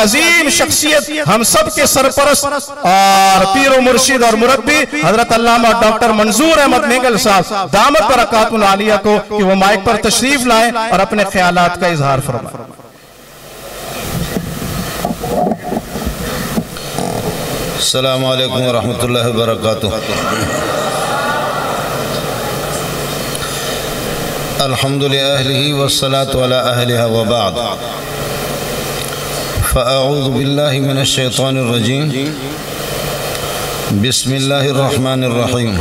عظیم شخصیت ہم سب کے سرپرست اور پیر و مرشد اور مربی حضرت علامہ ڈاکٹر منظور احمد نیگل صاحب دامت برکات العالیہ کو کہ وہ مائک پر تشریف لائیں اور اپنے خیالات کا اظہار فرمائیں۔ السلام علیکم ورحمۃ اللہ وبرکاتہ۔ الحمد للہ والصلاة علی اہلہا وبعد، فاعوذ باللہ من الشیطان الرجیم، بسم اللہ الرحمن الرحیم۔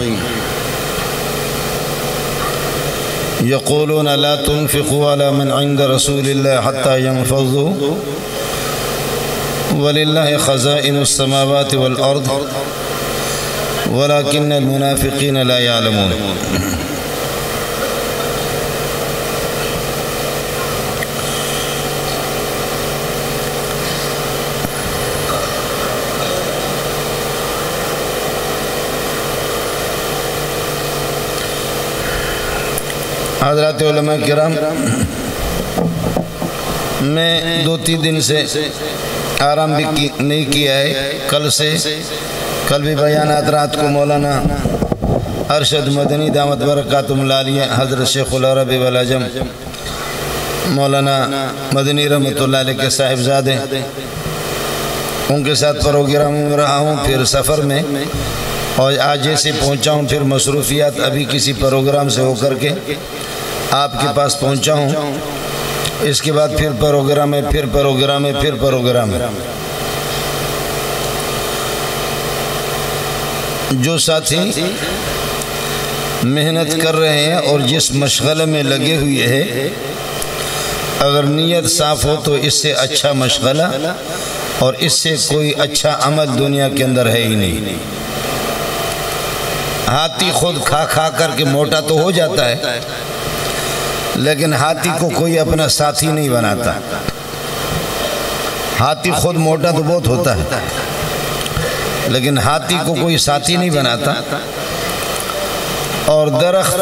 یقولون لا تنفقوا علی من عند رسول اللہ حتی ينفضوا وَلِلَّهِ خَزَائِنُ السَّمَاوَاتِ وَالْأَرْضِ وَلَكِنَّ الْمُنَافِقِينَ لَا يَعْلَمُونَ۔ حضرات علماء کرام، میں 2-3 دن سے آرام بھی نہیں کیا ہے۔ کل بھی بیانات رات کو مولانا ارشد مدنی دامت برکاتہم العالیہ حضرت شیخ العرب والعجم مولانا مدنی رحمت اللہ علیہ کے صاحبزادے، ان کے ساتھ پروگرام میں رہا ہوں، پھر سفر میں، اور آج جیسے پہنچا ہوں پھر مصروفیات ابھی کسی پروگرام سے ہو کر کے آپ کے پاس پہنچا ہوں۔ اس کے بعد پھر پروگرام ہے، پھر پروگرام ہے، پھر پروگرام ہے۔ جو ساتھی محنت کر رہے ہیں اور جس مشغلے میں لگے ہوئے ہیں، اگر نیت صاف ہو تو اس سے اچھا مشغلہ اور اس سے کوئی اچھا عمل دنیا کے اندر ہے ہی نہیں۔ ہاتھی خود کھا کھا کر کے موٹا تو ہو جاتا ہے، لیکن ہاتھی کو کوئی اپنا ساتھی نہیں بناتا۔ ہاتھی خود موٹا تو بہت ہوتا ہے، لیکن ہاتھی کو کوئی ساتھی نہیں بناتا۔ اور درخت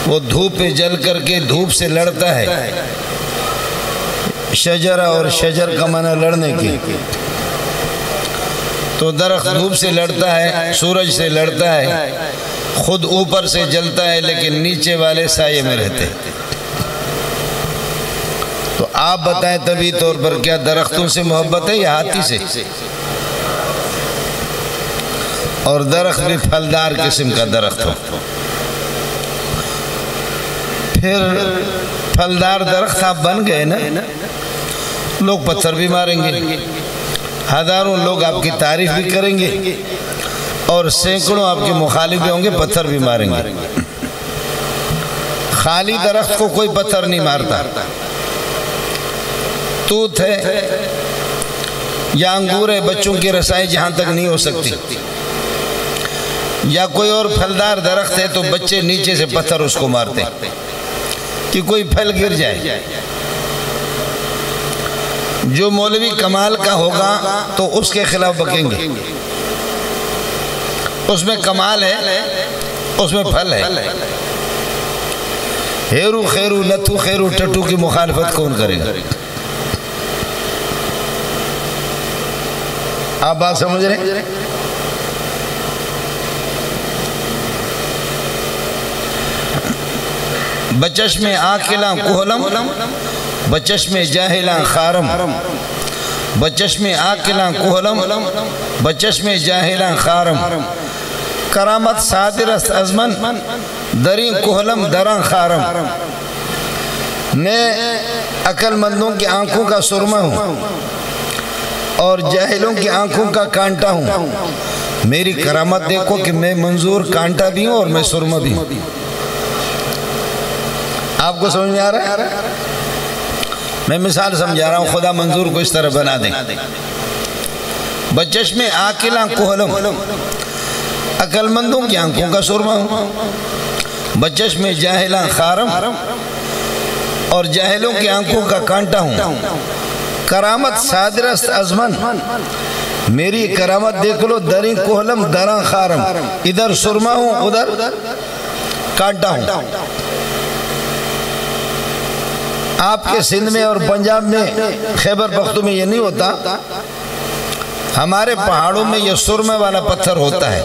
وہ دھوپ پہ جل کر کے دھوپ سے لڑتا ہے، شجرہ اور شجر کا معنی لڑنے کی، تو درخت دھوپ سے لڑتا ہے، سورج سے لڑتا ہے، خود اوپر سے جلتا ہے لیکن نیچے والے سائے میں رہتے ہیں۔ تو آپ بتائیں طبی طور پر کیا درختوں سے محبت ہے یا ہاتھی سے؟ اور درخت بھی پھلدار قسم کا درخت ہو، پھر پھلدار درخت آپ بن گئے نا، لوگ پتھر بھی ماریں گے، ہزاروں لوگ آپ کی تعریف بھی کریں گے، اور سینکڑوں آپ کے مخالف ہوں گے، پتھر بھی ماریں گے۔ خالی درخت کو کوئی پتھر نہیں مارتا۔ توت ہے یا انگور ہے، بچوں کی رسائی جہاں تک نہیں ہو سکتی، یا کوئی اور پھلدار درخت ہے تو بچے نیچے سے پتھر اس کو مارتے کہ کوئی پھل گر جائے۔ جو مولوی کمال کا ہوگا تو اس کے خلاف بکیں گے، اس میں کمال ہے، اس میں پھل ہے۔ ہیرو خیرو نتھو خیرو ٹٹو کی مخالفت کون کرے گا؟ آپ بات سمجھ رہے ہیں؟ بچشم عاقلاں کوہلم بچشم جاہلاں خارم، بچشم عاقلاں کوہلم بچشم جاہلاں خارم، کرامت صادر است ازمن دریں کوہلم دراں خارم۔ میں عقل مندوں کی آنکھوں کا سرما ہوں اور جاہلوں کی آنکھوں کا کانٹا ہوں۔ میری کرامت دیکھو کہ میں منظور کانٹا بھی ہوں اور میں سرما بھی ہوں۔ آپ کو سمجھ میں آ رہا ہے؟ میں مثال سمجھا رہا ہوں، خدا منظور کو اس طرح بنا دیں۔ بچشم عاقلاں کوہلم، عقل مندوں کی آنکھوں کا سرما ہوں، بچشم جاہلاں خارم، اور جاہلوں کی آنکھوں کا کانٹا ہوں۔ کرامت صادر است ازمن، میری کرامت دیکھ لو، دریں کوہلم دراں خارم، ادھر سرما ہوں ادھر کانٹا ہوں۔ آپ کے سندھ میں اور پنجاب میں خیبر پختون میں یہ نہیں ہوتا، ہمارے پہاڑوں میں یہ سرمے والا پتھر ہوتا ہے،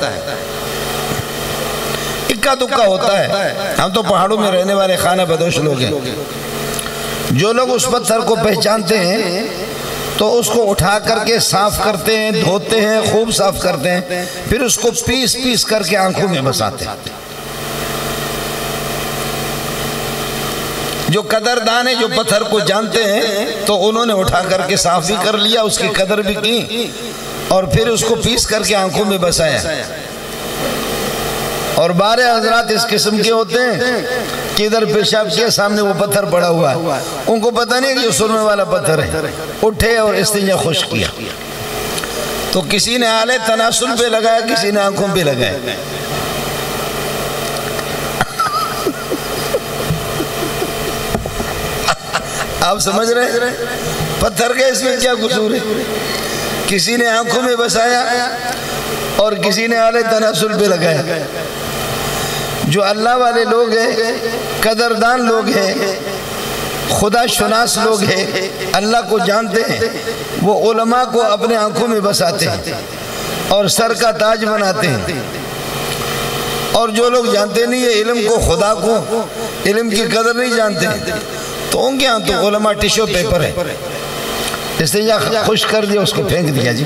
اکا دکا ہوتا ہے۔ ہم تو پہاڑوں میں رہنے والے خانہ بدوش لوگ ہیں، جو لوگ اس پتھر کو پہچانتے ہیں تو اس کو اٹھا کر کے صاف کرتے ہیں، دھوتے ہیں، خوب صاف کرتے ہیں، پھر اس کو پیس پیس کر کے آنکھوں میں بساتے ہیں۔ جو قدردان ہیں، جو پتھر کو جانتے ہیں، تو انہوں نے اٹھا کر کے صاف بھی کر لیا، اس کی قدر بھی کی، اور پھر اس کو پیس کر کے آنکھوں میں بسایا۔ اور بارے حضرات اس قسم کے ہوتے ہیں کہ ادھر پیشاب کیا، سامنے وہ پتھر پڑا ہوا ہے، ان کو پتہ نہیں کہ یہ سرمے والا پتھر ہے، اٹھے اور استنجا خشک کیا۔ تو کسی نے آلے تناسل پہ لگایا، کسی نے آنکھوں پہ لگایا۔ آپ سمجھ رہے ہیں پتھر کا اس میں کیا قصور ہے؟ کسی نے آنکھوں میں بسایا اور کسی نے آلے تناسل پہ لگایا۔ جو اللہ والے لوگ ہیں، قدردان لوگ ہیں، خدا شناس لوگ ہیں، اللہ کو جانتے ہیں، وہ علماء کو اپنے آنکھوں میں بساتے ہیں اور سر کا تاج بناتے ہیں۔ اور جو لوگ جانتے نہیں ہیں علم کو، خدا کو، علم کی قدر نہیں جانتے، تو ان کے ہاں تو علماء ٹیشو پیپر ہے، استنجا خشک کر دیا، اس کو پھینک دیا جی۔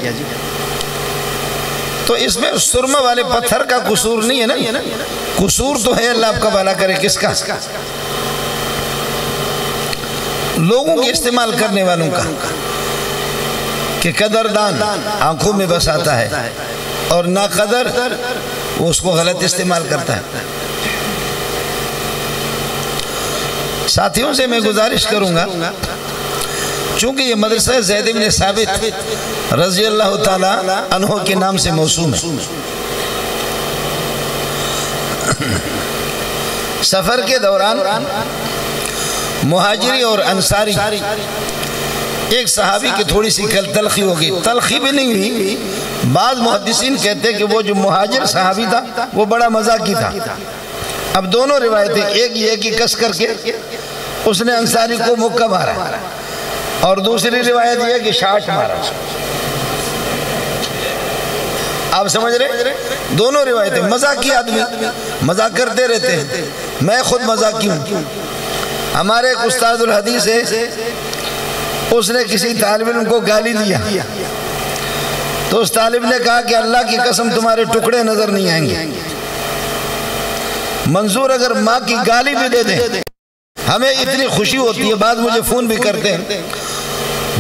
تو اس میں سرمہ والے پتھر کا قصور نہیں ہے نا، قصور تو ہے اللہ آپ کا بھلا کرے کس کا؟ لوگوں کے استعمال کرنے والوں کا، کہ قدردان آنکھوں میں بساتا ہے اور نا قدر وہ اس کو غلط استعمال کرتا ہے۔ ساتھیوں سے میں گزارش کروں گا، چونکہ یہ مدرسہ زید بن ثابت رضی اللہ تعالیٰ عنہ کے نام سے موسوم ہے۔ سفر کے دوران مہاجری اور انصاری ایک صحابی کی تھوڑی سی تلخی ہو گئی، تلخی بھی نہیں ہوئی، بعض محدثین کہتے ہیں کہ وہ جو مہاجر صحابی تھا وہ بڑا مزاقی تھا۔ اب دونوں روایتیں، ایک یہ کہ کس کر کے اس نے انصاری کو مکہ مارا، اور دوسری روایت یہ کہ شاٹ مارا۔ آپ سمجھ رہے؟ دونوں روایتیں، مزاقی آدمی مزاق کرتے رہتے ہیں، میں خود مزاقی ہوں۔ ہمارے ایک استاد الحدیث ہے، اس نے کسی طالب علم کو گالی دیا، تو اس طالب نے کہا کہ اللہ کی قسم تمہارے ٹکڑے نظر نہیں آئیں گے۔ منظور اگر ماں کی گالی بھی دے دیں ہمیں اتنی خوشی ہوتی ہے، بعض مجھے فون بھی کرتے ہیں،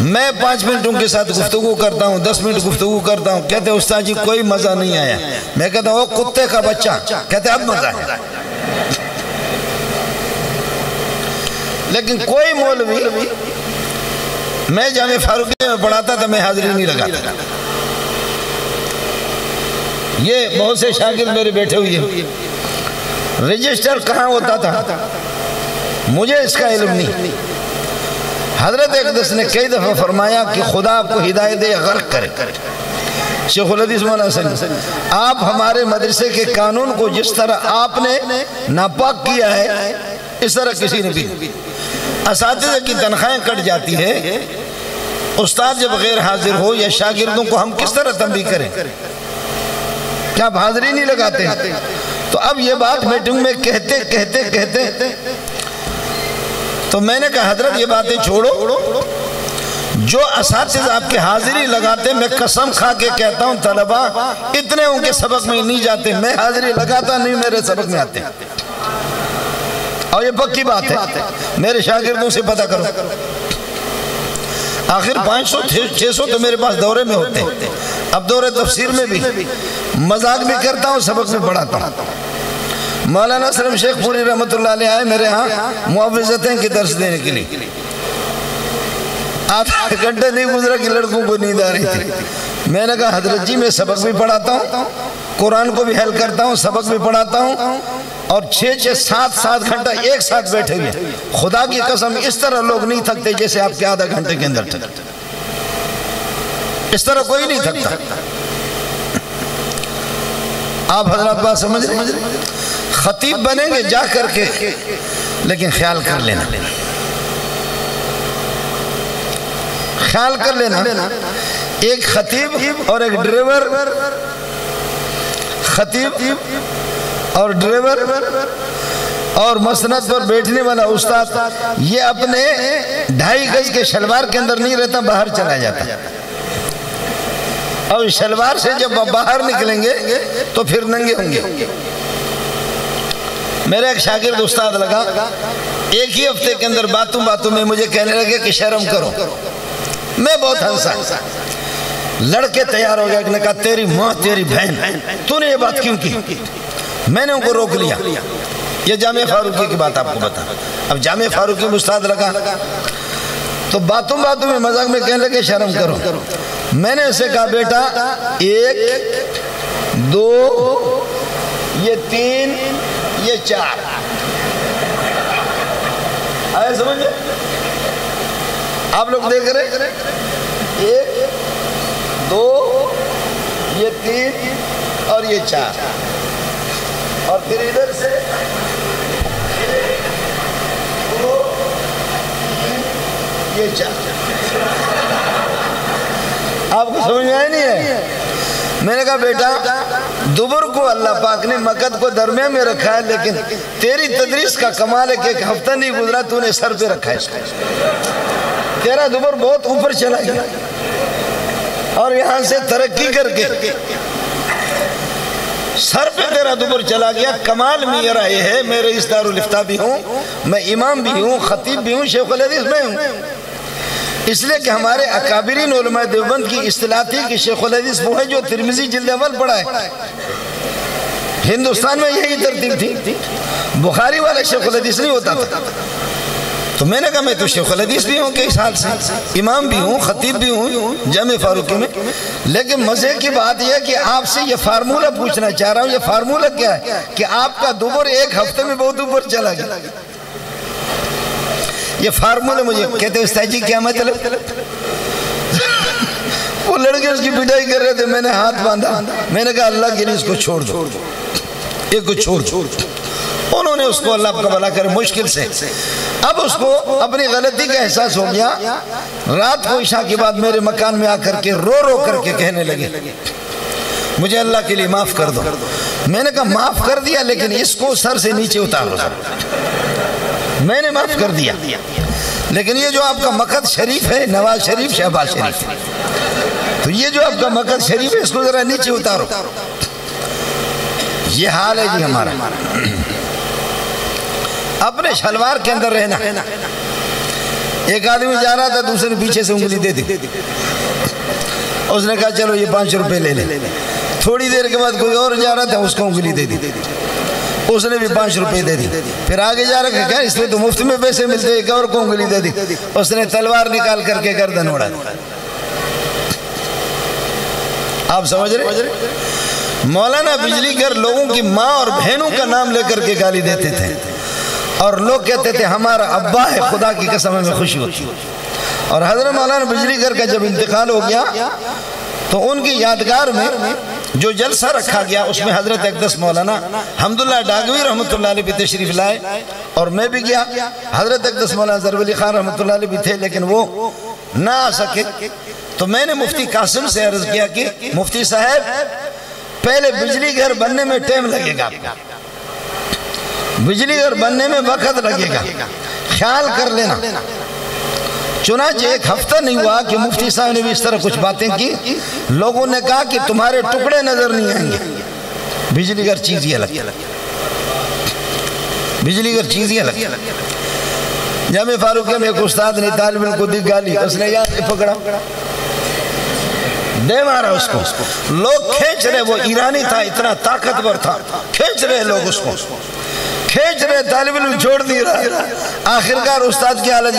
میں 5 منٹ ان کے ساتھ گفتگو کرتا ہوں، 10 منٹ گفتگو کرتا ہوں، کہتے ہیں استاد جی کوئی مزہ نہیں آیا۔ میں کہتا ہوں او کتے کا بچہ، کہتے ہیں اب مزہ ہے۔ لیکن کوئی مولوی، میں جامعہ فاروقیہ میں پڑھاتا تھا، میں حاضری نہیں لگاتا۔ یہ بہت سے شاگرد میرے بیٹھے ہوئے ہیں، رجسٹر کہاں ہوتا تھا مجھے اس کا علم نہیں۔ حضرت اقدس نے کئی دفعہ فرمایا کہ خدا آپ کو ہدایت دے، غرق کرے۔ شیخ الحدیث مولانا صاحب، آپ ہمارے مدرسے کے قانون کو جس طرح آپ نے ناپاک کیا ہے اس طرح کسی نے بھی۔ اساتذہ کی تنخواہیں کٹ جاتی ہے، استاد جب غیر حاضر ہو یا شاگردوں کو ہم کس طرح تنبیہ کریں؟ کیا آپ حاضری نہیں لگاتے؟ تو اب یہ بات میٹنگ میں کہتے تو میں نے کہا حضرت یہ باتیں چھوڑو، جو اساتذہ آپ کے حاضری لگاتے، میں قسم کھا کے کہتا ہوں طلبہ اتنے ان کے سبق میں نہیں جاتے، میں حاضری لگاتا نہیں، میرے سبق میں آتے، اور یہ پکی بات ہے، میرے شاگردوں سے پتہ کرو۔ آخر 500-600 تو میرے پاس دورے میں ہوتے ہیں، اب دورے تفسیر میں بھی مذاق بھی کرتا ہوں، سبق میں پڑھاتا ہوں۔ مولانا سلم شیخ پوری رحمت اللہ علیہ آئے میرے ہاں معاوضتیں کی درس دینے کے لیے، آدھا گھنٹے نہیں گزرا کہ لڑکوں کو نیند آ رہی تھی۔ میں نے کہا حضرت جی میں سبق بھی پڑھاتا ہوں، قرآن کو بھی حل کرتا ہوں، سبق بھی پڑھاتا ہوں، اور 6-7 گھنٹہ ایک ساتھ بیٹھے ہوئے، خدا کی قسم اس طرح لوگ نہیں تھکتے جیسے آپ کے آدھا گھنٹے کے اندر تھکتے، اس طرح کوئی نہیں تھکتا۔ آپ حضرات بات سمجھ رہے ہیں؟ خطیب بنیں گے جا کر کے، لیکن خیال کر لینا خیال کر لینا، ایک خطیب اور ایک ڈرائیور، خطیب اور ڈرائیور اور مسند پر بیٹھنے والا استاد، یہ اپنے 2.5 گز کے شلوار کے اندر نہیں رہتا، باہر چلا جاتا، اور شلوار سے جب باہر نکلیں گے تو پھر ننگے ہوں گے۔ میرا ایک شاگرد استاد لگا، ایک ہی ہفتے کے اندر باتوں میں مجھے کہنے لگے کہ شرم کرو۔ میں بہت ہنسا، لڑکے تیار ہو گیا، کہا تیری ماں تیری بہن، تو نے یہ بات کیوں کی؟ میں نے ان کو روک لیا، یہ جامعہ فاروقی کی بات آپ کو بتا۔ اب جامعہ فاروقی میں استاد لگا تو باتوں میں مذاق میں کہنے لگے شرم کرو۔ میں نے اسے کہا بیٹا 1 2 یہ 3 یہ 4 آئے سمجھے؟ آپ لوگ دیکھ رہے 1 2 یہ 3 اور یہ 4، اور پھر ادھر سے 2 یہ 4۔ آپ کو سمجھ میں آئے نہیں ہے؟ میں نے کہا بیٹا دبر کو اللہ پاک نے مقد کو درمیان میں رکھا ہے، لیکن تیری تدریس کا کمال ہے کہ 1 ہفتہ نہیں گزرا تو نے سر پہ رکھا ہے اس کو۔ تیرا دبر بہت اوپر چلا گیا، اور یہاں سے ترقی کر کے سر پہ تیرا دبر چلا گیا۔ کمال میرا یہ ہے، میں رئیس دارالافتاء بھی ہوں، میں امام بھی ہوں، خطیب بھی ہوں، شیخ الحدیث میں ہوں، اس لیے کہ ہمارے اکابرین علماء دیوبند کی اصطلاح تھی کہ شیخ الحدیث وہ ہے جو ترمذی جلد اول پڑھا ہے۔ ہندوستان میں یہی ترتیب تھی، بخاری والا شیخ الحدیث نہیں ہوتا تھا۔ تو میں نے کہا میں تو شیخ الحدیث بھی ہوں کئی سال سے، امام بھی ہوں، خطیب بھی ہوں جامعہ فاروقی میں، لیکن مزے کی بات یہ ہے کہ آپ سے یہ فارمولہ پوچھنا چاہ رہا ہوں۔ یہ فارمولہ کیا ہے کہ آپ کا دبر 1 ہفتے میں بہت اوپر چلا گیا۔ یہ فارمولہ مجھے کہتے ہیں استاد جی کیا مطلب؟ وہ لڑکے اس کی پٹائی کر رہے تھے، میں نے ہاتھ باندھا، میں نے کہا اللہ کے لیے اس کو چھوڑ دو، ایک کو چھوڑ دو۔ انہوں نے اس کو اللہ کا بھلا کرے مشکل سے، اب اس کو اپنی غلطی کا احساس ہو گیا۔ رات کو عشاء کے بعد میرے مکان میں آ کر کے رو کر کے کہنے لگے مجھے اللہ کے لیے معاف کر دو۔ میں نے کہا معاف کر دیا، لیکن اس کو سر سے نیچے اتارو۔ میں نے معاف کر دیا، لیکن یہ جو آپ کا مقد شریف ہے، نواز شریف شہباز شریف، تو یہ جو آپ کا مقد شریف ہے اس کو ذرا نیچے اتارو۔ یہ حال ہے جی ہمارا، اپنے شلوار کے اندر رہنا۔ ایک آدمی جا رہا تھا، دوسرے نے پیچھے سے انگلی دے دی، اس نے کہا چلو یہ 5 روپے لے لے۔ تھوڑی دیر کے بعد کوئی اور جا رہا تھا، اس کو انگلی دے دی، اس نے بھی 5 روپے دے دی۔ پھر آگے جا رہا کہ اس میں تو مفت میں پیسے ملتے، ایک اور کو انگلی دے دی، اس نے تلوار نکال کر کے گردن اڑا دی۔ آپ سمجھ رہے؟ مولانا بجلی گھر لوگوں کی ماں اور بہنوں کا نام لے کر کے گالی دیتے تھے، اور لوگ کہتے تھے ہمارا ابا ہے، خدا کی قسم ہمیں خوشی ہوتی۔ اور حضرت مولانا بجلی گھر کا جب انتقال ہو گیا تو ان کی یادگار میں جو جلسہ رکھا گیا اس میں حضرت اقدس مولانا حمداللہ ڈاگوی رحمۃ اللہ علیہ بھی تشریف لائے، اور میں بھی گیا۔ حضرت اقدس مولانا ضرب خان رحمۃ اللہ علیہ بھی تھے، لیکن وہ نہ آ سکے۔ تو میں نے مفتی قاسم سے عرض کیا کہ مفتی صاحب پہلے بجلی گھر بننے میں ٹائم لگے گا، بجلی گھر بننے میں وقت لگے گا، خیال کر لینا۔ چنانچہ 1 ہفتہ نہیں ہوا کہ مفتی صاحب نے بھی اس طرح کچھ باتیں کی، لوگوں نے کہا کہ تمہارے ٹکڑے نظر نہیں آئیں گے۔ بجلی گھر چیز ہی الگ، بجلی گھر چیز ہی الگ۔ جامعہ فاروقیہ میں ایک استاد نے طالب علم کو دی گالی، اس نے یہاں سے پکڑا دے مارا اس کو، لوگ کھینچ رہے، وہ ایرانی تھا، اتنا طاقتور تھا، کھینچ رہے لوگ اس کو، کھینچ رہے، طالب علم چھوڑ نہیں رہا۔ آخرکار استاد کی حالت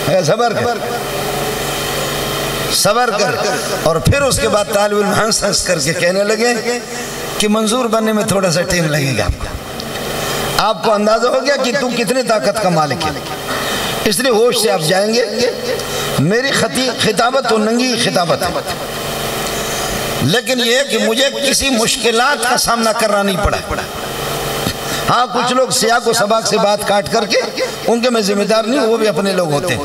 یہ صبر کر، اور پھر اس کے بعد طالب علم ہنس ہنس کر کے کہنے لگے کہ منظور بننے میں تھوڑا سا ٹائم لگے گا۔ آپ کو اندازہ ہو گیا کہ تو کتنے طاقت کا مالک ہے، اس لیے ہوش سے آپ جائیں گے۔ میری خطابت تو ننگی خطابت ہے، لیکن یہ کہ مجھے کسی مشکلات کا سامنا کرنا نہیں پڑا۔ ہاں کچھ لوگ سیاق و سباق سے بات کاٹ کر کے ان کے میں ذمہ دار نہیں، وہ بھی اپنے لوگ ہوتے ہیں،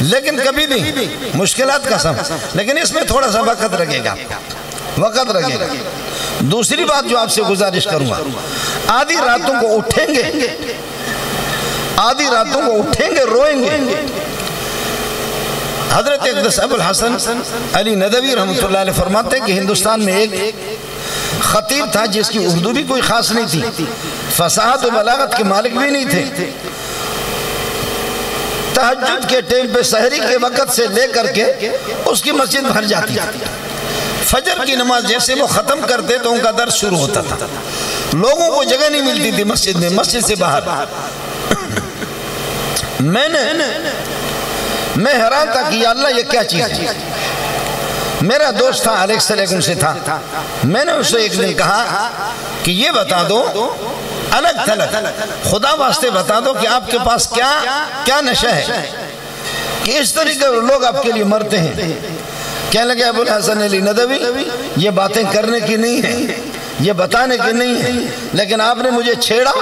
لیکن کبھی بھی مشکلات کا سم، لیکن اس میں تھوڑا سا وقت لگے گا، وقت لگے گا۔ دوسری بات جو آپ سے گزارش کروں گا، آدھی راتوں کو اٹھیں گے، آدھی راتوں کو اٹھیں گے، روئیں گے۔ حضرت اقدس ابو الحسن علی ندوی رحمۃ اللہ علیہ فرماتے ہیں کہ ہندوستان میں ایک خطیب تھا جس کی اردو بھی کوئی خاص نہیں تھی، فصاحت و بلاغت کے مالک بھی نہیں تھے، تہجد کے ٹائم پہ سحری کے وقت سے لے کر کے اس کی مسجد بھر جاتی تھی، فجر کی نماز جیسے وہ ختم کرتے تو ان کا درس شروع ہوتا تھا، لوگوں کو جگہ نہیں ملتی تھی مسجد میں، مسجد سے باہر۔ میں حیران تھا کہ یا اللہ یہ کیا چیز ہے۔ میرا دوست تھا الیکس علیکم سے تھا، میں نے اسے ایک دن کہا کہ یہ بتا دو الگ تھلگ خدا واسطے بتا دو کہ آپ کے پاس کیا نشہ ہے کہ اس طریقے لوگ آپ کے لیے مرتے ہیں۔ کہنے لگے ابو الحسن علی ندوی یہ باتیں کرنے کی نہیں ہیں، یہ بتانے کی نہیں ہے، لیکن آپ نے مجھے چھیڑا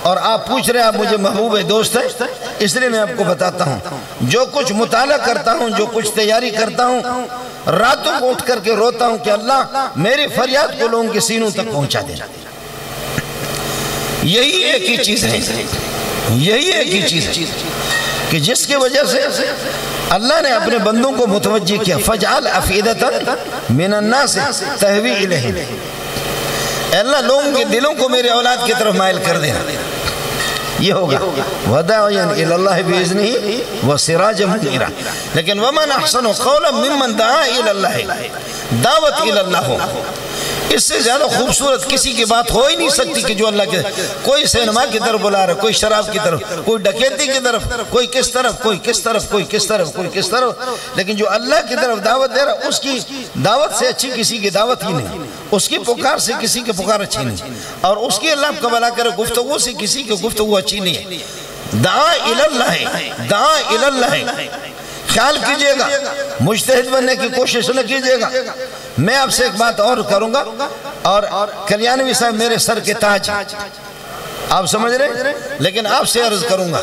اور آپ پوچھ رہے ہیں، آپ مجھے محبوب دوست ہیں، اس لیے میں آپ کو بتاتا ہوں جو کچھ مطالعہ کرتا ہوں، جو کچھ تیاری کرتا ہوں، راتوں کو اٹھ کر کے روتا ہوں کہ اللہ میری فریاد کو لوگوں کے سینوں تک پہنچا دے۔ یہی ایک ہی چیز ہے، یہی ایک ہی چیز ہے کہ جس کی وجہ سے اللہ نے اپنے بندوں کو متوجہ کیا، فَجْعَلْ أَفْئِدَةً مِنَ النَّاسِ تَهْوِي إِلَيْهِمْ، اے اللہ لوگوں کے دلوں کو میرے اولاد کی طرف مائل کر دینا۔ یہ ہوگا وَدَاعِيًا إِلَى اللَّهِ بِإِذْنِهِ وَسِرَاجًا مُنِيرًا، لیکن وَمَنْ أَحْسَنُ قَوْلًا مِمَّنْ دَعَا إِلَى اللَّهِ، دعوت إِلَى اللَّهِ، اس سے زیادہ خوبصورت کسی کی بات ہو ہی نہیں سکتی کہ جو اللہ کے کوئی سینما کی طرف بلا رہا ہے، کوئی شراب کی طرف، کوئی ڈکیتی کی طرف، کوئی کس طرف، کوئی کس طرف، کوئی کس طرف، کوئی کس طرف، لیکن جو اللہ کی طرف دعوت دے رہا اس کی دعوت سے اچھی کسی کی دعوت ہی نہیں، اس کی پکار سے کسی کی پکار اچھی نہیں، اور اس کی اللہ کو بلا کرے گفتگو سے کسی کی گفتگو اچھی نہیں ہے۔ دعا الی اللہ، دعا الی اللہ، خیال کیجئے گا، مجتہد بننے کی کوشش نہ کیجئے گا۔ میں آپ سے ایک بات اور کروں گا، اور کلیانوی صاحب میرے سر کے تاج، آپ سمجھ رہے، لیکن آپ سے عرض کروں گا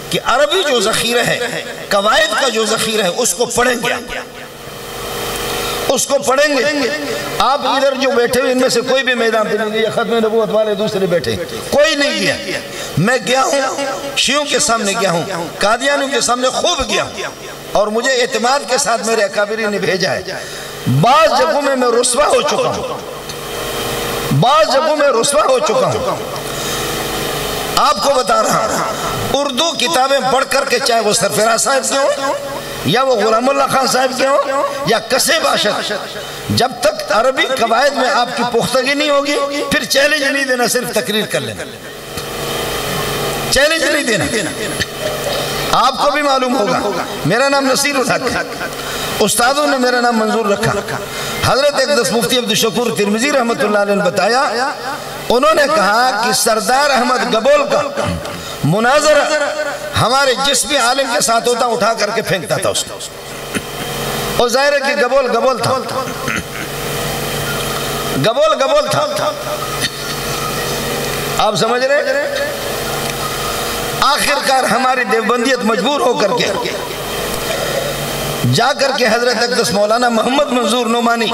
کہ عربی جو ذخیرہ ہے، قواعد کا جو ذخیرہ ہے، اس کو پڑھیں گے، اس کو پڑھیں گے۔ آپ ادھر جو بیٹھے ہوئے ان میں سے کوئی بھی میدان پہ نہیں گیا، ختم نبوت والے دوسرے بیٹھے کوئی نہیں گیا، میں گیا ہوں، شیعوں کے سامنے گیا ہوں، قادیانیوں کے سامنے خوب گیا ہوں، اور مجھے اعتماد کے ساتھ میرے اکابرین نے بھیجا ہے۔ بعض جگہوں میں رسوا ہو چکا ہوں، بعض جگہوں میں رسوا ہو چکا ہوں، آپ کو بتا رہا ہوں، اردو کتابیں پڑھ کر کے، چاہے وہ سرفراز صاحب کے ہوں یا وہ غلام اللہ خان صاحب کے ہوں یا کسے باشد، جب تک عربی قواعد میں آپ کی پختگی نہیں ہوگی، پھر چیلنج نہیں دینا، صرف تقریر کر لینا، چیلنج نہیں دینا۔ آپ کو بھی معلوم ہوگا میرا نام نصیر الحق، استادوں نے میرا نام منظور رکھا۔ حضرت اقدس مفتی عبدالشکور ترمذی رحمۃ اللہ علیہ نے بتایا، انہوں نے کہا کہ سردار احمد گبول کا مناظرہ ہمارے جس بھی عالم کے ساتھ ہوتا اٹھا کر کے پھینکتا تھا اس کو، اور ظاہر ہے کہ گبول تھا، گبول تھا، آپ سمجھ رہے۔ آخرکار ہماری دیوبندیت مجبور ہو کر کے جا کر کے حضرت اقدس مولانا محمد منظور نعمانی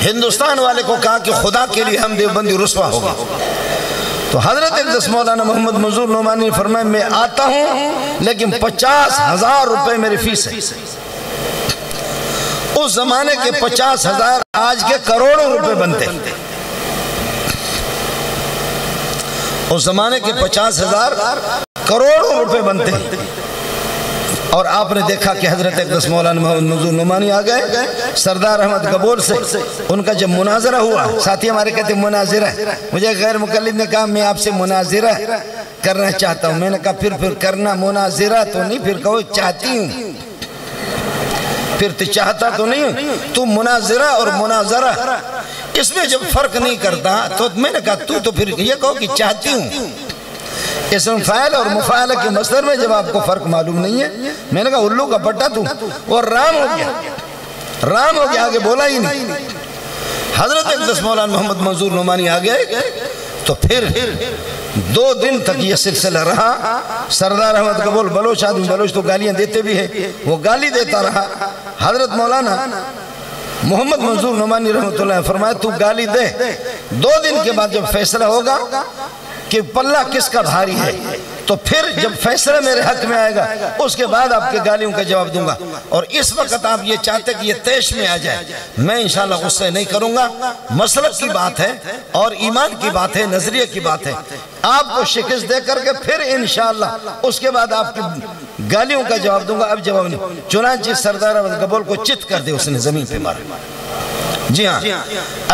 ہندوستان والے کو کہا کہ خدا کے لیے ہم دیوبندی رسوا ہوگا، تو حضرت اقدس مولانا محمد منظور نعمانی نے فرمایا میں آتا ہوں لیکن 50,000 روپے میری فیس ہے۔ اس زمانے کے 50,000 آج کے کروڑوں روپے بنتے، اس زمانے کے 50,000 کروڑوں روپے بنتے ہیں۔ اور آپ نے دیکھا کہ حضرت اقدس مولانا محمد منظور نعمانی آ گئے سردار احمد گبول سے، ان کا جب مناظرہ ہوا، ساتھی ہمارے کہتے ہیں مناظرہ، مجھے غیر مقلد نے کہا میں آپ سے مناظرہ کرنا چاہتا ہوں، میں نے کہا پھر کرنا، مناظرہ تو نہیں، پھر کہو چاہتی ہوں، پھر تو چاہتا تو نہیں ہوں، تو مناظرہ اور مناظرہ اس میں جب فرق نہیں کرتا تو میں نے کہا تو پھر یہ کہو کہ چاہتی ہوں۔ اسم فاعل اور مفاعل کے مصدر میں جب آپ کو فرق معلوم نہیں ہے، میں نے کہا الو کا پٹا تو، اور رام ہو گیا، آگے بولا ہی نہیں۔ حضرت اقدس مولانا محمد منظور نعمانی آ گئے، تو پھر 2 دن تک یہ سلسلہ رہا. سردار احمد قبول بلوچ آدمی، بلوچ تو گالیاں دیتے بھی ہیں، وہ گالی دیتا رہا. حضرت مولانا محمد منظور نعمانی رحمۃ اللہ فرمایا تو گالی دے، 2 دن کے بعد جب فیصلہ ہوگا کہ پلہ کس کا بھاری ہے، تو پھر جب فیصلہ میرے حق میں آئے گا اس کے بعد آپ کے گالیوں کا جواب دوں گا. اور اس وقت آپ یہ چاہتے کہ یہ تیش میں آ جائے، میں انشاءاللہ غصے نہیں کروں گا. مسلک کی بات ہے اور ایمان کی بات ہے، نظریے کی بات ہے. آپ کو شکست دے کر کے پھر انشاءاللہ اس کے بعد آپ کی گالیوں کا جواب دوں گا. اب جواب نہیں. چنانچہ سردار احمد قبول کو چت کر دے اس نے زمین پہ مارا. جی ہاں،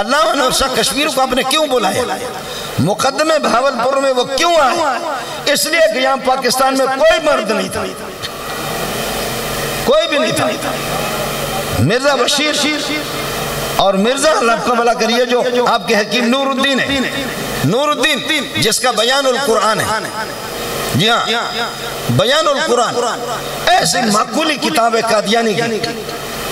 علامہ انور شاہ کشمیر کو آپ نے کیوں بلایا؟ مقدمے بھاولپور میں وہ کیوں آئے؟ اس لیے کہ یہاں پاکستان میں کوئی مرد نہیں تھا، کوئی بھی نہیں تھا. مرزا بشیر اور مرزا اللہ کو بلا کریے جو آپ کے حکیم نور الدین ہے، نور الدین جس کا بیان القرآن ہے. جی ہاں، بیان القرآن ایسی معقولی کتاب ہے قادیانی کی.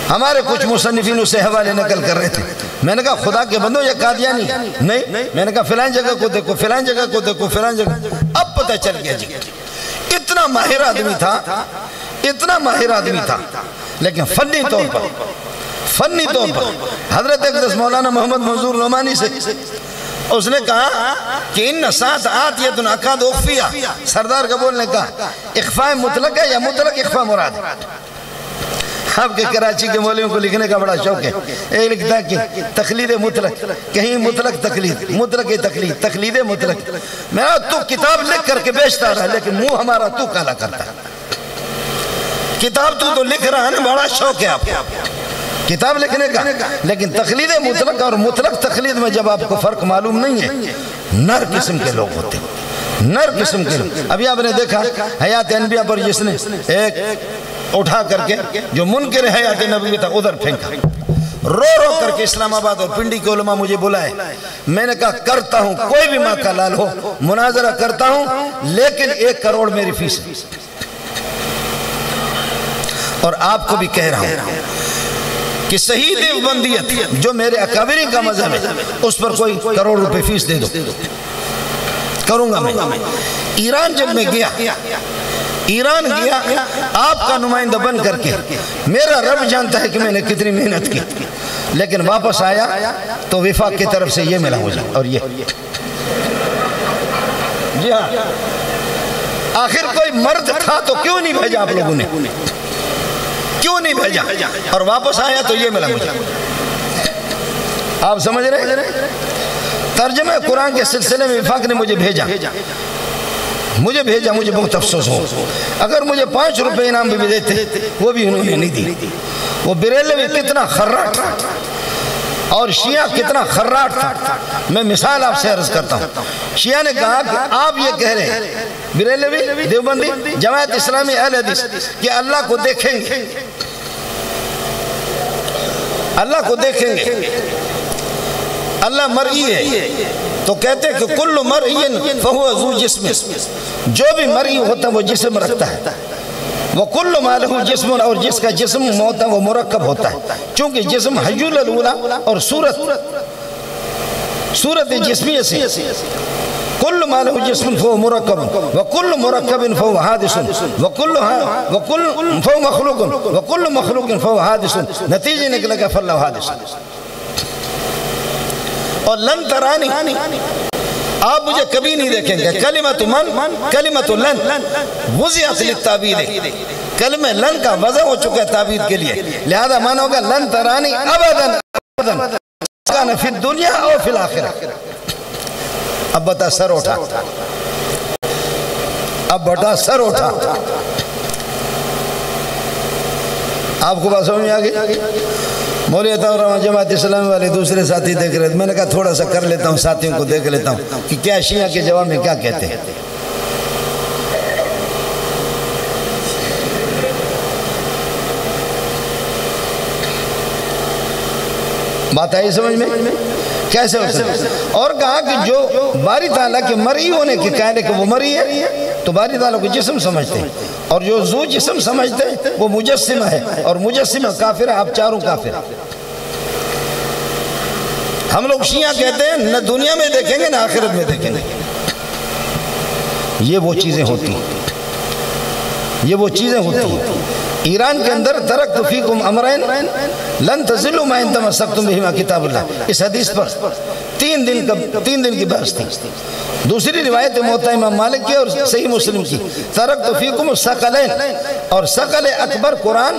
ہمارے کچھ مصنفین اسے حوالے نقل کر رہے تھے. میں نے کہا خدا کے بندو یہ قادیانی نہیں. میں نے کہا فلان جگہ کو دیکھو، فلان جگہ کو دیکھو، فلان جگہ. اب پتہ چل گیا جی اتنا ماہر آدمی تھا، اتنا ماہر آدمی تھا. لیکن فنی طور پر حضرت اقدس مولانا محمد منظور نعمانی سے اس نے کہا کہ ان 7 آتیت اکاد اخفیہ. سردار قبول نے کہا اخفاء مطلق ہے یا مطلق اخفاء مراد ہے؟ آپ کے کراچی کے مولویوں کو لکھنے کا بڑا شوق ہے. ایک لکھتا ہے کہ تقلید مطلق، کہیں مطلق تقلید، مطلق تقلید، تقلید مطلق. میں تو کتاب لکھ کر کے بیچتا رہا لیکن منہ ہمارا تو کالا کرتا. کتاب تو لکھ رہا ہے نا، بڑا شوق ہے آپ کو کتاب لکھنے کا، لیکن تقلید مطلق اور مطلق تقلید میں جب آپ کو فرق معلوم نہیں ہے، نر قسم کے لوگ ہوتے ہیں، نر قسم کے لوگ. ابھی آپ نے دیکھا حیات انبیاء پر جس نے ایک اٹھا کر کے جو منکر حیات نبوی تھا ادھر پھینکا، رو کر کے اسلام آباد اور پنڈی کے علماء مجھے بلائے. میں نے کہا کرتا ہوں، کوئی بھی ماں کا لال ہو مناظرہ کرتا ہوں، لیکن 1 کروڑ میری فیس ہے. اور آپ کو بھی کہہ رہا ہوں کہ صحیح دیوبندیت جو میرے اکابرین کا مذہب ہے اس پر کوئی 1 کروڑ روپے فیس دے دو، کروں گا میں. ایران جب میں گیا، ایران گیا آپ کا نمائندہ بن کر کے، میرا رب جانتا ہے کہ میں نے کتنی محنت کی، لیکن واپس آیا تو وفاق کی طرف سے یہ ملا مجھے اور یہ. جی ہاں، آخر کوئی مرد تھا تو کیوں نہیں بھیجا آپ لوگوں نے؟ کیوں نہیں بھیجا؟ اور واپس آیا تو یہ ملا مجھے. آپ سمجھ رہے ہیں؟ ترجمہ قرآن کے سلسلے میں وفاق نے مجھے بھیجا، مجھے بہت افسوس ہو. اگر مجھے 5 روپے انعام بھی دیتے وہ بھی انہوں نے نہیں دی. وہ بریلوی کتنا خراٹ تھا اور شیعہ کتنا خراٹ تھا. میں مثال آپ سے عرض کرتا ہوں. شیعہ نے کہا کہ آپ یہ کہہ رہے ہیں بریلوی، دیوبندی، جماعت اسلامی، اہل حدیث کہ اللہ کو دیکھیں گے، اللہ کو دیکھیں گے، اللہ مرئی ہے. تو کہتے ہیں کہ کل مرئی فہو ذو جسم، جو بھی مرئی ہوتا ہے وہ جسم رکھتا ہے. وہ کل ما لہ جسم، اور جس کا جسم ہوتا ہے وہ مرکب ہوتا ہے. چونکہ جسم حی الاولی اور صورت جسمیہ سے کل ما لہ جسم فہو مرکب، وکل مرکب فہو حادث، وکل فہو مخلوق، وکل مخلوق فہو حادث. نتیجہ نکلے گا فاللہ حادث. اور لن ترانی، آپ مجھے کبھی نہیں دیکھیں گے. کلمۃ من، کلمۃ لن وضعت للتعبیر. کلمہ لن کا وضع ہو چکا ہے تعبیر کے لیے، لہذا مانا ہوگا لن ترانی ابدا کان فی الدنیا او فی الاخرہ. اب بتا سر اٹھا، اب بتا سر اٹھا. آپ کو بات سمجھ میں آگئی؟ مولوی عطا الرحمن جماعت اسلامی والے دوسرے ساتھی دیکھ رہے تھے. میں نے کہا تھوڑا سا کر لیتا ہوں، ساتھیوں کو دیکھ لیتا ہوں کہ کیا شیعہ کے جواب میں کیا کہتے ہیں. بات آئی سمجھ میں؟ کیسے ہو سکتا؟ اور کہا کہ جو باری تعالیٰ کے مرئی ہونے کے قائل ہے کہ وہ مرئی ہے تو باری تعالیٰ کو جسم سمجھتے ہیں، اور جو ذو جسم سمجھتے ہیں وہ مجسمہ ہے، اور مجسمہ کافر ہے. آپ چاروں کافر ہیں. ہم لوگ شیعہ کہتے ہیں نہ دنیا میں دیکھیں گے نہ آخرت میں دیکھیں گے. یہ وہ چیزیں ہوتی ہیں، یہ وہ چیزیں ہوتی ہیں. ایران کے اندر ترکت فیکم امرین لن تضلوا ما ان تمسکتم بہما کتاب اللہ، اس حدیث پر 3 دن کی بحث تھی. دوسری روایت موطا امام مالک کی اور صحیح مسلم کی، ترکت فیکم الثقلین، اور ثقل اکبر قرآن،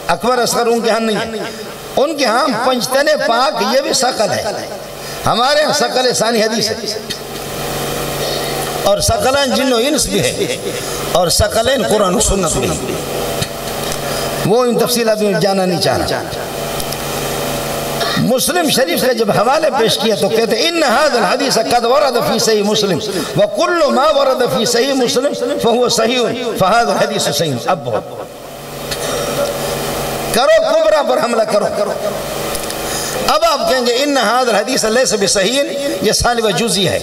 اکبر اصغر ان کے ہاں نہیں ہے، ان کے ہاں پنجتن پاک یہ بھی ثقل ہے. ہمارے ہاں ثقل ثانی حدیث ہے، اور ثقلین جن و انس بھی ہے، اور ثقلین قرآن و سنت بھی. وہ ان تفصیلات میں جانا نہیں چاہنا. مسلم شریف سے جب حوالے پیش کیا تو کہتے ہیں ان هذا الحديث قد ورد في صحيح مسلم وكل ما ورد في صحيح مسلم فهو صحيح فهذا الحديث صحيح. اب کرو کبرا پر حملہ کرو. اب آپ کہیں گے ان هذا الحديث ليس بصحيح، یہ سالب جزئی ہے،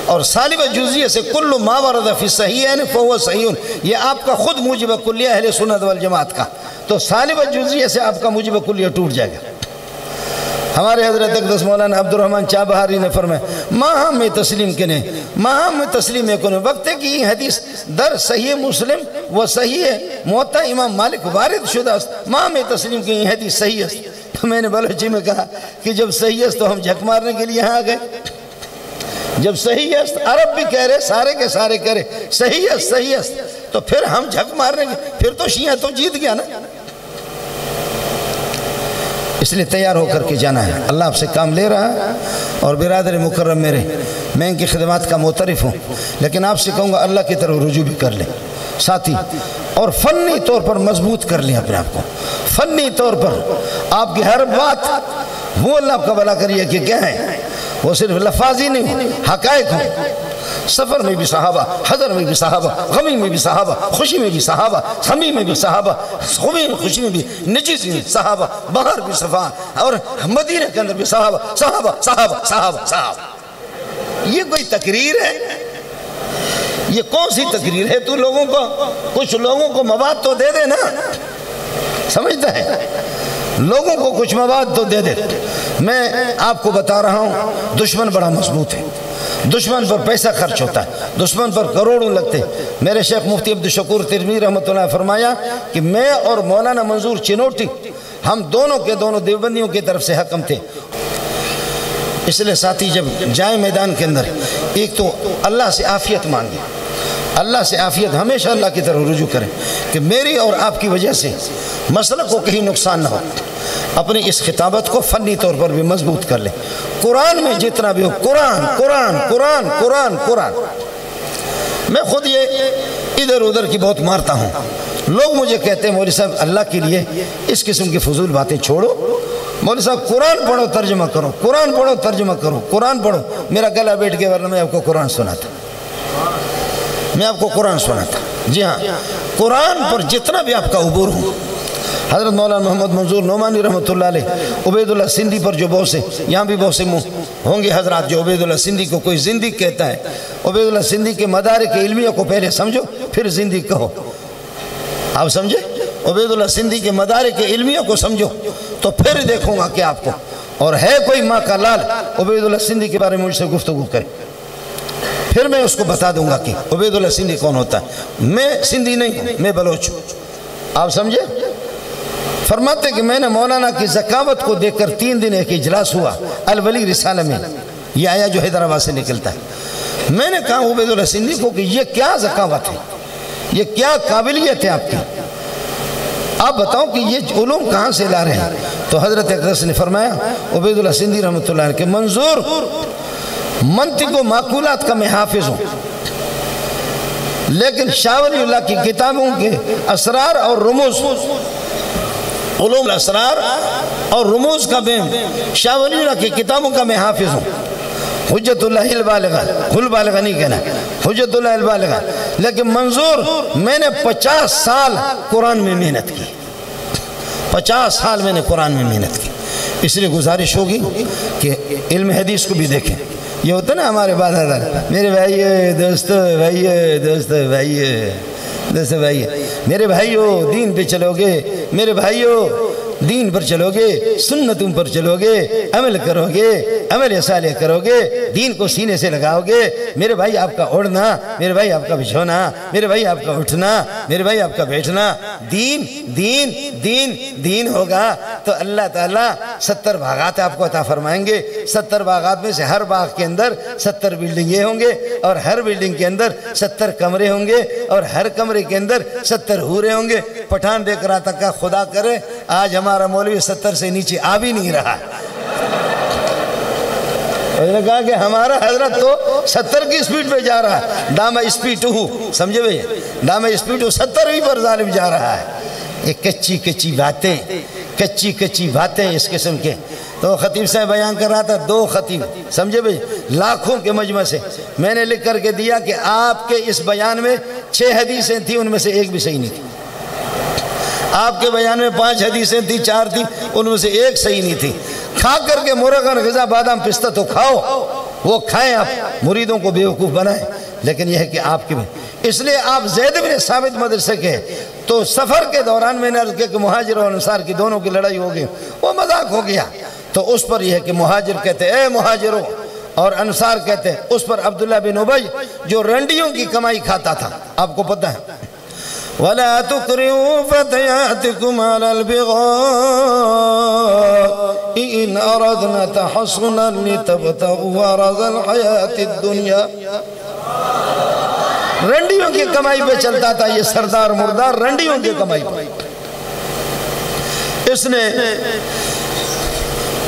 اور سالب جزئی سے کل ما ورد في صحيح فهو صحيح، یہ آپ کا خود موجب کلیہ اہل سنت والجماعت کا. تو سالب جزئی سے آپ کا موجب کلیہ ٹوٹ جائے گا. ہمارے حضرت اقدس مولانا عبد الرحمن چابہاری نے فرمایا ماہم میں تسلیم کنے، ماہم میں تسلیم کنے، وقت ہے کہ یہ حدیث در صحیح مسلم و صحیح موطا امام مالک وارد شدہ است، ماہم میں تسلیم کہ یہ حدیث صحیح است. تو میں نے بلوچی میں کہا کہ جب صحیح است تو ہم جھک مارنے کے لیے یہاں آ گئے. جب صحیح است عرب بھی کہہ رہے، سارے کے سارے کہہ رہے صحیح است صحیح است، تو پھر ہم جھک مارنے کے، پھر تو شیعہ تو جیت گیا نا. اس لیے تیار ہو کر کے جانا ہے. اللہ آپ سے کام لے رہا ہے. اور برادر مکرم میرے، میں ان کی خدمات کا معترف ہوں، لیکن آپ سے کہوں گا اللہ کی طرف رجوع بھی کر لیں ساتھی، اور فنی طور پر مضبوط کر لیں اپنے آپ کو. فنی طور پر آپ کی ہر بات وہ اللہ آپ کا بھلا کریے کہ کیا ہے، وہ صرف لفاظی نہیں، حقائق ہوں. سفر میں بھی صحابہ، حضر میں بھی صحابہ، غمی میں بھی صحابہ، خوشی میں بھی صحابہ، غمی میں بھی صحابہ، خوشی میں بھی نجیز میں صحابہ، باہر بھی صفحہ، اور مدینہ کے اندر بھی صحابہ صحابہ صحابہ صحابہ صحابہ. یہ کوئی تقریر ہے؟ یہ کون سی تقریر ہے؟ تو لوگوں کو، کچھ لوگوں کو مواد تو دے دے نا، سمجھتا ہے؟ لوگوں کو کچھ مواد تو دے دے. میں آپ کو بتا رہا ہوں دشمن بڑا مضبوط ہے، دشمن پر پیسہ خرچ ہوتا ہے، دشمن پر کروڑوں لگتے. میرے شیخ مفتی عبدالشکور ترمذی رحمۃ اللہ فرمایا کہ میں اور مولانا منظور چنوٹی ہم دونوں کے دونوں دیوبندیوں کی طرف سے حکم تھے. اس لیے ساتھی جب جائیں میدان کے اندر، ایک تو اللہ سے عافیت مانگیں، اللہ سے عافیت، ہمیشہ اللہ کی طرف رجوع کریں کہ میری اور آپ کی وجہ سے مسلک کو کہیں نقصان نہ ہو. اپنی اس خطابت کو فنی طور پر بھی مضبوط کر لیں. قرآن میں جتنا بھی ہو، قرآن قرآن قرآن قرآن قرآن. میں خود یہ ادھر ادھر کی بہت مارتا ہوں. لوگ مجھے کہتے ہیں مولوی صاحب اللہ کے لیے اس قسم کی فضول باتیں چھوڑو، مولوی صاحب قرآن پڑھو ترجمہ کرو، قرآن پڑھو ترجمہ کرو، قرآن پڑھو. میرا گلا بیٹھ کے ورنہ میں آپ کو قرآن سناتا، میں آپ کو قرآن سناتا. جی ہاں، قرآن پر جتنا بھی آپ کا عبور ہو. حضرت مولانا محمد منظور نعمانی رحمۃ اللہ علیہ عبید اللہ سندھی پر جو بہت سے، یہاں بھی بہت سے ہوں گے حضرات جو عبید اللہ سندھی کو کوئی زندگی کہتا ہے. عبید اللہ سندھی کے مدارک علمیہ کو پہلے سمجھو پھر زندگی کہو. آپ سمجھے؟ عبید اللہ سندھی کے مدارک علمیہ کو سمجھو تو پھر دیکھوں گا کہ آپ کو، اور ہے کوئی ماں کا لال عبید اللہ سندھی کے بارے میں مجھ سے گفتگو کرے، پھر میں اس کو بتا دوں گا کہ عبید اللہ سندھی کون ہوتا ہے. میں سندھی نہیں ہوں، میں بلوچ ہوں. آپ سمجھے؟ فرماتے کہ میں نے مولانا کی ذکاوت کو دیکھ کر 3 دن ایک اجلاس ہوا الولی رسالہ میں، یہ آیا جو حیدرآباد سے نکلتا ہے. میں نے کہا عبید اللہ سندھی کو کہ یہ کیا ذکاوت ہے، یہ کیا قابلیت ہے آپ کی، آپ بتاؤ کہ یہ علوم کہاں سے لا رہے ہیں. تو حضرت اقدس نے فرمایا عبید اللہ سندھی رحمۃ اللہ علیہ کہ منظور منطق و معقولات کا میں حافظ ہوں، لیکن شاہ ولی اللہ کی کتابوں کے اسرار اور رموز، علوم اسرار اور رموز کا میں، شاہ ولی اللہ کی کتابوں کا میں حافظ ہوں. حجت اللہ البالغہ، البالغہ نہیں کہنا، حجت اللہ البالغہ. لیکن منظور میں نے 50 سال قرآن میں محنت کی، 50 سال میں نے قرآن میں محنت کی. اس لیے گزارش ہوگی کہ علم حدیث کو بھی دیکھیں. یہ ہوتا نا ہمارے بعد میرے بھائی دوستو بھائی دوست بھائی دوست بھائی، میرے بھائیو دین پہ چلو گے، میرے بھائیو دین پر چلو گے، سنتوں پر چلو گے، عمل کرو گے، عمل صالح کرو گے، دین کو سینے سے لگاؤ گے، میرے بھائی آپ کا اڑنا، میرے بھائی آپ کا بچھونا، میرے بھائی آپ کا اٹھنا، میرے بھائی آپ کا بیٹھنا دین دین دین دین ہوگا تو اللہ تعالیٰ 70 باغات آپ کو عطا فرمائیں گے۔ 70 باغات میں سے ہر باغ کے اندر 70 بلڈنگیں ہوں گے، اور ہر بلڈنگ کے اندر 70 کمرے ہوں گے، اور ہر کمرے کے اندر 70 حوریں ہوں گے۔ پٹھان دیکھ رہا تھا کہ خدا کرے آج ہمارا مولوی 70 سے نیچے آ بھی نہیں رہا۔ اس نے کہا کہ ہمارا حضرت تو 70 کی سپیڈ پہ جا رہا ہے، دامہ اسپیڈ ہو، سمجھے بھئی، دامہ اسپیڈ ہو 70 پر ظالم جا رہا ہے۔ یہ کچی باتیں اس قسم کے تو خطیب صاحب بیان کر رہا تھا، 2 خطیب، سمجھے بھئی، لاکھوں کے مجمع سے میں نے لکھ کر کے دیا کہ آپ کے اس بیان میں 6 حدیثیں تھیں، ان میں سے ایک بھی صحیح نہیں تھی۔ آپ کے بیان میں 5 حدیثیں تھیں، 4 تھیں، ان میں سے ایک صحیح نہیں تھی۔ کھا کر کے مرغن غذا بادام پستہ تو کھاؤ، وہ کھائیں، آپ مریدوں کو بیوقوف بنائیں، لیکن یہ ہے کہ آپ کے میں اس لیے آپ زید بن ثابت مدرسے کے تو سفر کے دوران میں نے عرض کیا کہ مہاجر اور انصار کی دونوں کی لڑائی ہو گئی، وہ مذاق ہو گیا، تو اس پر یہ ہے کہ مہاجر کہتے اے مہاجروں، اور انصار کہتے اس پر عبداللہ بن ابی جو رنڈیوں کی کمائی کھاتا تھا، آپ کو پتہ ہے وَلَا تُكْرِهُ فَتَيَاتِكُمْ عَلَى الْبِغَاءِ إِنْ أَرَدْنَا تَحَصُّنًا لِتَبْتَغُوا عَرَضَ الْحَيَاةِ الدُّنْيَا۔ رنڈیوں کی کمائی پہ چلتا تھا یہ سردار مردار، رنڈیوں کی کمائی پہ۔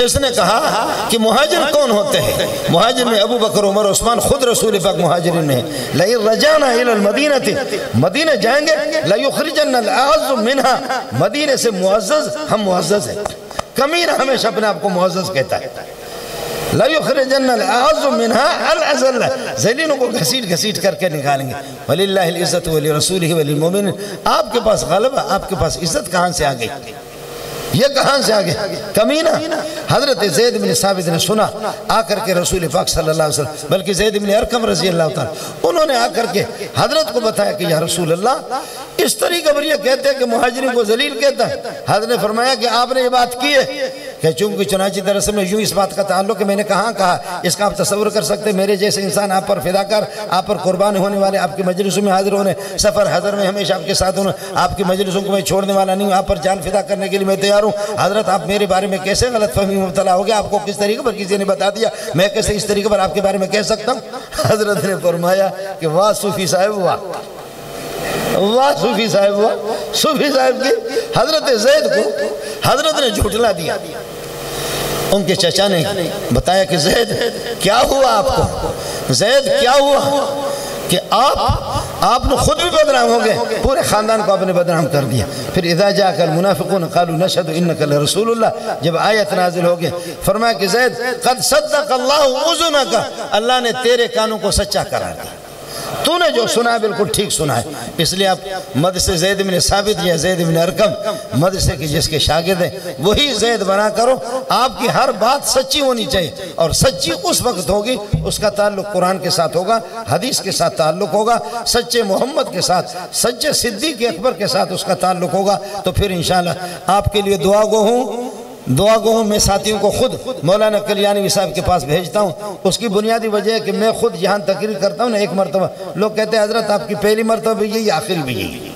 اس نے کہا کہ مہاجر کون ہوتے ہیں؟ مہاجر میں ابو بکر، عمر، عثمان، خود رسول پاک مہاجرین میں لَإِن رَجَعْنَا إِلَى الْمَدِينَةِ، مدینہ جائیں گے، لَيُخْرِجَنَّ الْأَعَزُّ مِنْهَا، مدینہ سے معزز، ہم معزز ہیں، کمینہ ہمیشہ اپنے آپ کو معزز کہتا ہے، لَيُخْرِجَنَّ الْأَعَزُّ مِنْهَا الْأَذَلَّ، ذلیلوں کو گھسیٹ کر کے نکالیں گے۔ وَلِلَّهِ الْعِزَّةُ وَلِرَسُولِهِ وَلِلْمُؤْمِنِينَ، آپ کے پاس غلبہ، آپ کے پاس عزت کہاں سے آ گئی؟ یہ کہاں سے آگے کمینہ؟ حضرت زید بن ثابت نے سنا آ کر کے رسول پاک صلی اللہ علیہ وسلم، بلکہ زید بن ارقم رضی اللہ تعالیٰ، انہوں نے آ کر کے حضرت کو بتایا کہ یا رسول اللہ اس طریقے پر یہ کہتے ہیں کہ مہاجرین کو ذلیل کہتا ہے۔ حضرت نے فرمایا کہ آپ نے یہ بات کی ہے کہ چونکہ چنانچہ دراصل میں یوں اس بات کا تعلق ہے، میں نے کہاں کہا، اس کا آپ تصور کر سکتے میرے جیسے انسان آپ پر فداکار، آپ پر قربان ہونے والے، آپ کی مجلسوں میں حاضر ہونے، سفر حضر میں ہمیشہ آپ کے ساتھ ہونا، آپ کی مجلسوں کو میں چھوڑنے والا نہیں ہوں، آپ پر جان فدا کرنے کے لیے میں تیار ہوں۔ حضرت آپ میرے بارے میں کیسے غلط فہمی مبتلا ہو گیا؟ آپ کو کس طریقے پر کسی نے بتا دیا، میں کیسے اس طریقے پر آپ کے بارے میں کہہ سکتا ہوں؟ حضرت نے فرمایا کہ واہ صوفی صاحب، واہ صوفی صاحب، واہ صوفی صاحب کی حضرت زید کو حضرت نے جھٹلا دیا۔ ان کے چچا نے بتایا کہ زید کیا ہوا آپ کو؟ زید کیا ہوا کہ آپ نے خود بھی بدنام ہو گئے، پورے خاندان کو آپ نے بدنام کر دیا۔ پھر اذا جاءک المنافقون قالوا نشهد انک لرسول اللہ، جب آیت نازل ہو گئے فرمایا کہ زید قد صدق اللہ اذنک، اللہ نے تیرے کانوں کو سچا قرار دیا، تو نے جو سنا ہے بالکل ٹھیک سنا ہے۔ اس لیے آپ مدرسے زید بن ثابت یا زید بن ارقم مدرسے کے جس کے شاگرد ہیں وہی زید بنا کرو، آپ کی ہر بات سچی ہونی چاہیے، اور سچی اس وقت ہوگی اس کا تعلق قرآن کے ساتھ ہوگا، حدیث کے ساتھ تعلق ہوگا، سچے محمد کے ساتھ، سچے صدیق اکبر کے ساتھ اس کا تعلق ہوگا، تو پھر انشاءاللہ آپ کے لیے دعا گو ہوں۔ میں ساتھیوں کو خود مولانا کلیانی صاحب کے پاس بھیجتا ہوں۔ اس کی بنیادی وجہ ہے کہ میں خود یہاں تقریر کرتا ہوں نا ایک مرتبہ، لوگ کہتے ہیں حضرت آپ کی پہلی مرتبہ بھی یہی، آخری بھی یہی،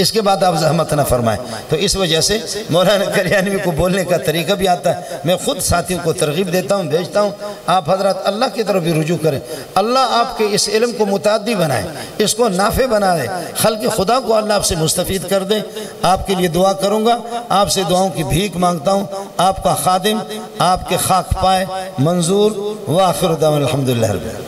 اس کے بعد آپ زحمت نہ فرمائیں، تو اس وجہ سے مولانا کلیانی کو بولنے کا طریقہ بھی آتا ہے۔ میں خود ساتھیوں کو ترغیب دیتا ہوں، بھیجتا ہوں، آپ حضرات اللہ کی طرف بھی رجوع کریں، اللہ آپ کے اس علم کو متعدی بنائے، اس کو نافع بنا دے، خلق خدا کو اللہ آپ سے مستفید کر دے۔ آپ کے لیے دعا کروں گا، آپ سے دعاؤں کی بھیک مانگتا ہوں، آپ کا خادم، آپ کے خاک پائے منظور، وآخر دعوانا الحمدللہ رب العالمین۔